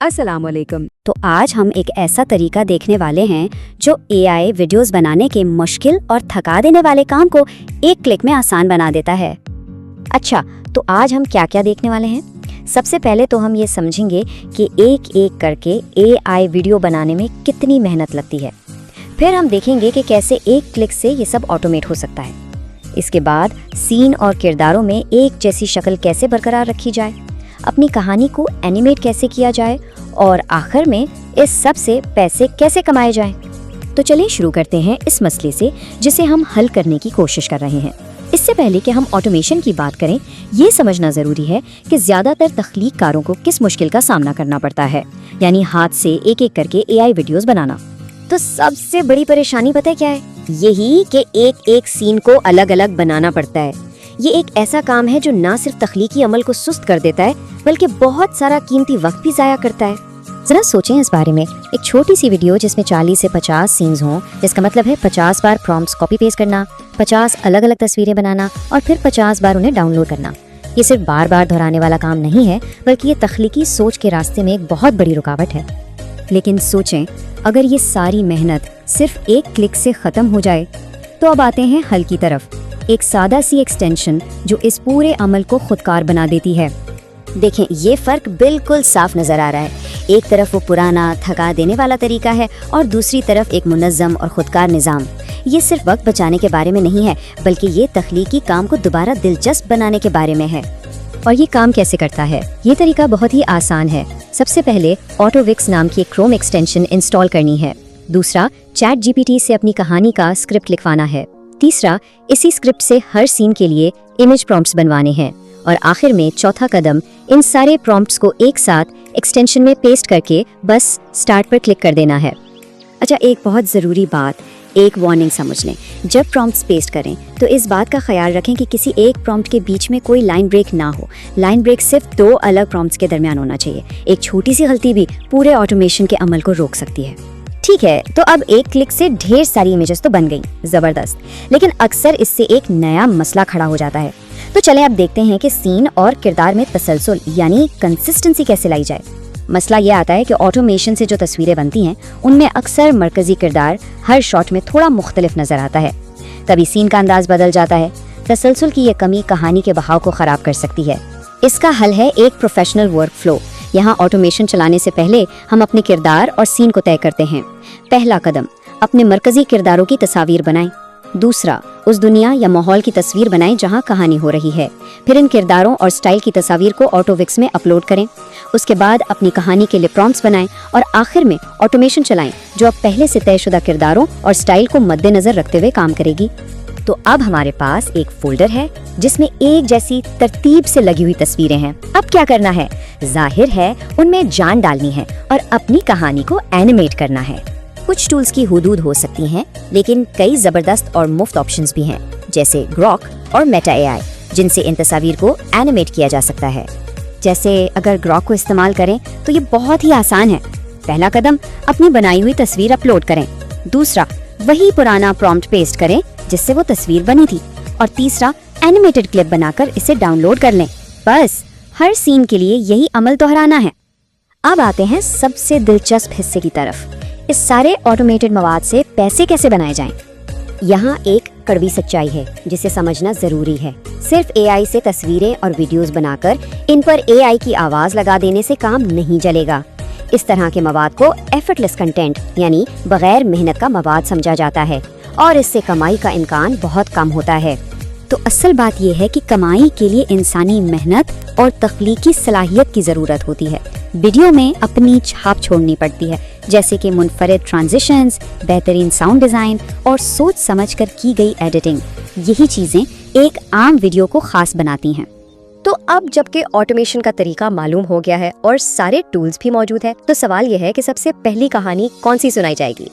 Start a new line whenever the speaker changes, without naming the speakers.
अस्सलाम वालेकुम।
तो आज हम एक ऐसा तरीका देखने वाले हैं जो AI वीडियोस बनाने के मुश्किल और थका देने वाले काम को एक क्लिक में आसान बना देता है। अच्छा, तो आज हम क्या क्या देखने वाले हैं? सबसे पहले तो हम ये समझेंगे कि एक एक करके AI वीडियो बनाने में कितनी मेहनत लगती है। फिर हम देखेंगे कि कैसे एक क्लिक से ये सब ऑटोमेट हो सकता है। इसके बाद सीन और किरदारों में एक जैसी शक्ल कैसे बरकरार रखी जाए, अपनी कहानी को एनिमेट कैसे किया जाए और आखिर में इस सब से पैसे कैसे कमाए जाएं। तो चलिए शुरू करते हैं इस मसले से जिसे हम हल करने की कोशिश कर रहे हैं। इससे पहले कि हम ऑटोमेशन की बात करें, ये समझना ज़रूरी है कि ज़्यादातर तख्लीककारों को किस मुश्किल का सामना करना पड़ता है, यानी हाथ से एक एक करके AI वीडियोस बनाना। तो सबसे बड़ी परेशानी पता है क्या है? यही कि एक एक सीन को अलग अलग बनाना पड़ता है। ये एक ऐसा काम है जो ना सिर्फ तख्लीकी अमल को सुस्त कर देता है बल्कि बहुत सारा कीमती वक्त भी ज़ाया करता है। जरा सोचें इस बारे में। एक छोटी सी वीडियो जिसमें 40 से 50 सीन्स हों, जिसका मतलब है 50 बार प्रॉम्प्ट्स कॉपी पेस्ट करना, 50 अलग अलग तस्वीरें बनाना और फिर 50 बार उन्हें डाउनलोड करना। ये सिर्फ बार बार दोहराने वाला काम नहीं है, बल्कि ये तख्लीकी सोच के रास्ते में एक बहुत बड़ी रुकावट है। लेकिन सोचें, अगर ये सारी मेहनत सिर्फ एक क्लिक से ख़त्म हो जाए। तो अब आते हैं हल की तरफ। एक सादा सी एक्सटेंशन जो इस पूरे अमल को खुदकार बना देती है। देखें, ये फ़र्क बिल्कुल साफ नज़र आ रहा है। एक तरफ वो पुराना थका देने वाला तरीका है और दूसरी तरफ एक मुनज़्ज़म और खुदकार निज़ाम। ये सिर्फ वक्त बचाने के बारे में नहीं है, बल्कि ये तख्लीकी काम को दोबारा दिलचस्प बनाने के बारे में है। और ये काम कैसे करता है? ये तरीका बहुत ही आसान है। सबसे पहले ऑटोविक्स नाम की एक क्रोम एक्सटेंशन इंस्टॉल करनी है। दूसरा, ChatGPT से अपनी कहानी का स्क्रिप्ट लिखवाना है। तीसरा, इसी स्क्रिप्ट से हर सीन के लिए इमेज प्रॉम्प्ट्स बनवाने हैं। और आखिर में चौथा कदम, इन सारे प्रॉम्प्ट्स को एक साथ एक्सटेंशन में पेस्ट करके बस स्टार्ट पर क्लिक कर देना है। अच्छा, एक बहुत ज़रूरी बात, एक वार्निंग समझ लें। जब प्रॉम्प्ट्स पेस्ट करें तो इस बात का ख्याल रखें कि किसी एक प्रॉम्प्ट के बीच में कोई लाइन ब्रेक ना हो। लाइन ब्रेक सिर्फ 2 अलग प्रॉम्प्ट्स के दरमियान होना चाहिए। एक छोटी सी गलती भी पूरे ऑटोमेशन के अमल को रोक सकती है। ठीक है, तो अब एक क्लिक से ढेर सारी इमेजेस तो बन गई, ज़बरदस्त। लेकिन अक्सर इससे एक नया मसला खड़ा हो जाता है। तो चलें अब देखते हैं कि सीन और किरदार में तसलसल यानी कंसिस्टेंसी कैसे लाई जाए। मसला ये आता है कि ऑटोमेशन से जो तस्वीरें बनती हैं उनमें अक्सर मरकजी किरदार हर शॉट में थोड़ा मुख्तलिफ नजर आता है। कभी सीन का अंदाज बदल जाता है। तसलसल की ये कमी कहानी के बहाव को ख़राब कर सकती है। इसका हल है एक प्रोफेशनल वर्क फ्लो। यहाँ ऑटोमेशन चलाने से पहले हम अपने किरदार और सीन को तय करते हैं। पहला कदम, अपने मरकजी किरदारों की तस्वीर बनाएं। दूसरा, उस दुनिया या माहौल की तस्वीर बनाएं जहाँ कहानी हो रही है। फिर इन किरदारों और स्टाइल की तस्वीर को ऑटोविक्स में अपलोड करें। उसके बाद अपनी कहानी के लिए प्रॉम्प्ट्स बनाएं और आखिर में ऑटोमेशन चलाएं जो अब पहले से तयशुदा किरदारों और स्टाइल को मद्देनजर रखते हुए काम करेगी। तो अब हमारे पास एक फोल्डर है जिसमें एक जैसी तरतीब से लगी हुई तस्वीरें हैं। अब क्या करना है? जाहिर है उनमें जान डालनी है और अपनी कहानी को एनिमेट करना है। कुछ टूल्स की हुदूद हो सकती हैं, लेकिन कई ज़बरदस्त और मुफ्त ऑप्शंस भी हैं, जैसे ग्रॉक और मेटा AI, जिनसे इन तस्वीर को एनिमेट किया जा सकता है। जैसे अगर ग्रॉक को इस्तेमाल करें तो ये बहुत ही आसान है। पहला कदम, अपनी बनाई हुई तस्वीर अपलोड करें। दूसरा, वही पुराना प्रॉम्प्ट पेस्ट करें जिससे वो तस्वीर बनी थी। और तीसरा, एनिमेटेड क्लिप बनाकर इसे डाउनलोड कर लें। बस हर सीन के लिए यही अमल दोहराना है। अब आते हैं सबसे दिलचस्प हिस्से की तरफ। इस सारे ऑटोमेटेड मवाद से पैसे कैसे बनाए जाएं? यहाँ एक कड़वी सच्चाई है जिसे समझना जरूरी है। सिर्फ AI से तस्वीरें और वीडियोस बनाकर इन पर AI की आवाज लगा देने से काम नहीं चलेगा। इस तरह के मवाद को एफर्टलेस कंटेंट यानी बगैर मेहनत का मवाद समझा जाता है और इससे कमाई का इम्कान बहुत कम होता है। तो असल बात यह है कि कमाई के लिए इंसानी मेहनत और तख्लीकी सलाहियत की ज़रूरत होती है। वीडियो में अपनी छाप छोड़नी पड़ती है, जैसे कि मुनफरिद ट्रांजिशंस, बेहतरीन साउंड डिज़ाइन और सोच समझकर की गई एडिटिंग। यही चीज़ें एक आम वीडियो को ख़ास बनाती हैं। तो अब जबकि ऑटोमेशन का तरीका मालूम हो गया है और सारे टूल्स भी मौजूद है, तो सवाल यह है कि सबसे पहली कहानी कौन सी सुनाई जाएगी?